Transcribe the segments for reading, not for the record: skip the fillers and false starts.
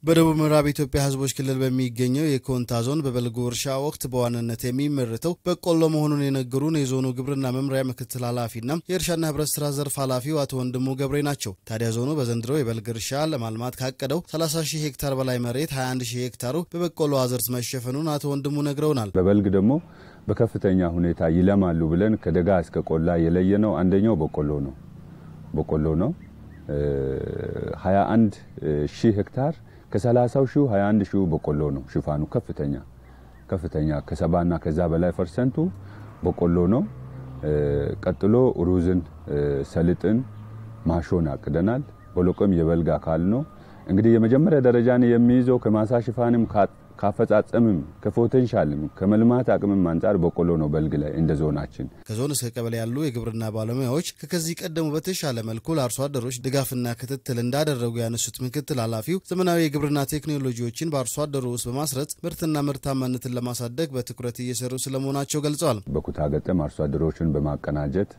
በደቡብ ምዕራብ ኢትዮጵያ ህዝቦች ክልል በሚገኘው የኮንታ ዞን በበልግ ወርሻ ወቅት በዋናነት የሚመረተው በቆሎ መሆኑን የነገሩን የዞኑ ግብርና መምሪያ ምክትል ኃላፊና የእርሻና ህብረት ስራ ዘርፍ ኃላፊው አቶ ወንድሙ ገብሬ ናቸው። ታዲያ ዞኑ በዘንድሮ የበልግ እርሻ ለማልማት ካቀደው 30,000 ሄክታር በላይ መሬት 21,000 ሄክታሩ በበቆሎ አዝርት መሸፈኑን አቶ ወንድሙ ነግረውናል። በበልግ ደግሞ በከፍተኛ ሁኔታ ይለማሉ ብለን ከደጋ እስከ ቆላ የለየነው አንደኛው በቆሎ ነው 21,000 ሄክታር ከ30,000 21,000 በቆሎ ነው ሽፋኑ ከፍተኛ ከ70 እና ከዛ በላይ ፐርሰንቱ በቆሎ ነው። ቀጥሎ ሩዝን ሰልጥን ማሾን አቅደናል። በሎቆም የበልግ አካል ነው። እንግዲህ የመጀመሪያ ደረጃን የሚይዘው ከማሳ ሽፋንም ካፈጻጸምም ከፖቴንሻልም ከመልማት አቅምም አንፃር በቆሎ ነው በልግ ላይ እንደ ዞናችን። ከዞን እስከ ቀበሌ ያሉ የግብርና ባለሙያዎች ከዚህ ቀደም በተሻለ መልኩ ለአርሶ አደሮች ድጋፍና ክትትል እንዳደረጉ ያነሱት ምክትል ኃላፊው ዘመናዊ የግብርና ቴክኖሎጂዎችን በአርሶ አደሩ ውስጥ በማስረጽ ምርትና ምርታማነትን ለማሳደግ በትኩረት እየሰሩ ስለመሆናቸው ገልጸዋል። በኩታ ገጠም አርሶ አደሮችን በማቀናጀት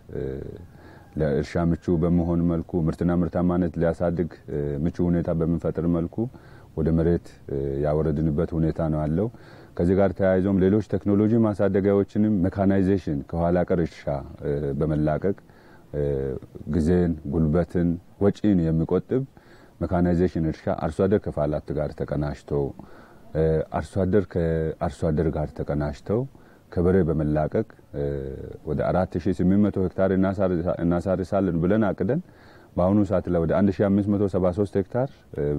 ለእርሻ ምቹ በመሆን መልኩ ምርትና ምርታማነት ሊያሳድግ ምቹ ሁኔታ በመፍጠር መልኩ ወደ መሬት ያወረድንበት ሁኔታ ነው ያለው። ከዚህ ጋር ተያይዞም ሌሎች ቴክኖሎጂ ማሳደጊያዎችንም ሜካናይዜሽን ከኋላ ቀር እርሻ በመላቀቅ ጊዜን ጉልበትን ወጪን የሚቆጥብ ሜካናይዜሽን እርሻ አርሶ አደር ከፋላት ጋር ተቀናጅተው አርሶ አደር ጋር ተቀናጅተው ከበሬ በመላቀቅ ወደ 4,800 ሄክታር እናሳርሳለን ብለን አቅደን በአሁኑ ሰዓት ላይ ወደ 1,573 ሄክታር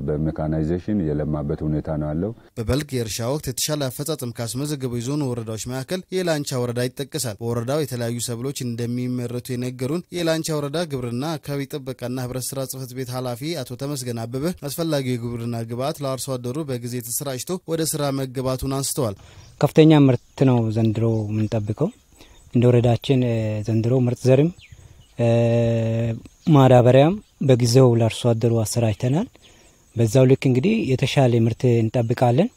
በሜካናይዜሽን የለማበት ሁኔታ ነው ያለው። በበልግ የእርሻ ወቅት የተሻለ አፈጻጸም ካስመዘገቡ የዞኑ ወረዳዎች መካከል የላንቻ ወረዳ ይጠቀሳል። በወረዳው የተለያዩ ሰብሎች እንደሚመረቱ የነገሩን የላንቻ ወረዳ ግብርና አካባቢ ጥበቃና ህብረት ስራ ጽሕፈት ቤት ኃላፊ አቶ ተመስገን አበበ አስፈላጊው የግብርና ግብዓት ለአርሶ አደሩ በጊዜ ተሰራጭቶ ወደ ስራ መገባቱን አንስተዋል። ከፍተኛ ምርት ነው ዘንድሮ የምንጠብቀው። እንደ ወረዳችን ዘንድሮ ምርጥ ዘርም ማዳበሪያም በጊዜው ለአርሶ አደሩ አሰራጭተናል። በዛው ልክ እንግዲህ የተሻለ ምርት እንጠብቃለን።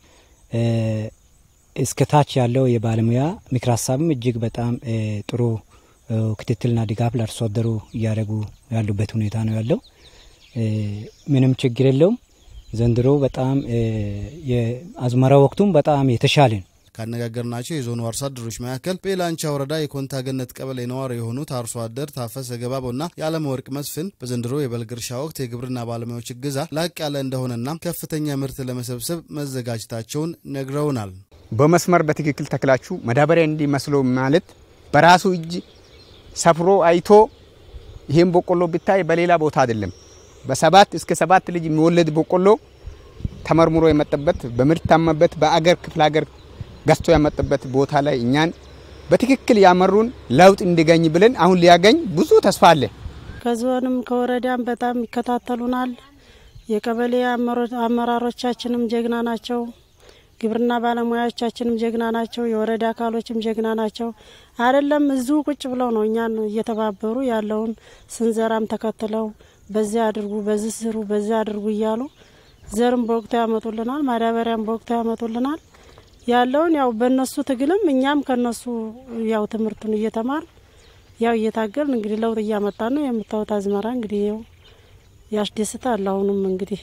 እስከታች ያለው የባለሙያ ምክር ሀሳብም እጅግ በጣም ጥሩ ክትትልና ድጋፍ ለአርሶ አደሩ እያደረጉ ያሉበት ሁኔታ ነው ያለው። ምንም ችግር የለውም። ዘንድሮ በጣም የአዝመራ ወቅቱም በጣም የተሻለ ነው። ካነጋገርናቸው የዞኑ አርሶ አደሮች መካከል በላንቻ ወረዳ የኮንታ ገነት ቀበሌ ነዋሪ የሆኑት አርሶ አደር ታፈሰ ገባቦና የዓለም ወርቅ መስፍን በዘንድሮ የበልግ እርሻ ወቅት የግብርና ባለሙያዎች እገዛ ላቅ ያለ እንደሆነና ከፍተኛ ምርት ለመሰብሰብ መዘጋጀታቸውን ነግረውናል። በመስመር በትክክል ተክላችሁ ማዳበሪያ እንዲመስሎ ማለት በራሱ እጅ ሰፍሮ አይቶ ይሄን በቆሎ ብታይ በሌላ ቦታ አይደለም በ7 እስከ 7 ልጅ የሚወለድ በቆሎ ተመርምሮ የመጣበት በምርታማበት በአገር ክፍለ ሀገር ገስቶ ያመጣበት ቦታ ላይ እኛን በትክክል ያመሩን ለውጥ እንዲገኝ ብለን አሁን ሊያገኝ ብዙ ተስፋ አለ። ከዞንም ከወረዳም በጣም ይከታተሉናል። የቀበሌ አመራሮቻችንም ጀግና ናቸው። ግብርና ባለሙያዎቻችንም ጀግና ናቸው። የወረዳ አካሎችም ጀግና ናቸው። አይደለም እዚሁ ቁጭ ብለው ነው እኛን እየተባበሩ ያለውን ስንዘራም ተከትለው በዚህ አድርጉ በዚህ ስሩ በዚህ አድርጉ እያሉ ዘርም በወቅቱ ያመጡልናል፣ ማዳበሪያም በወቅቱ ያመጡልናል። ያለውን ያው በእነሱ ትግልም እኛም ከነሱ ያው ትምህርቱን እየተማር ያው እየታገልን እንግዲህ ለውጥ እያመጣን ነው። የምታውቁት አዝመራ እንግዲህ ያው ያስደስታል። አሁንም እንግዲህ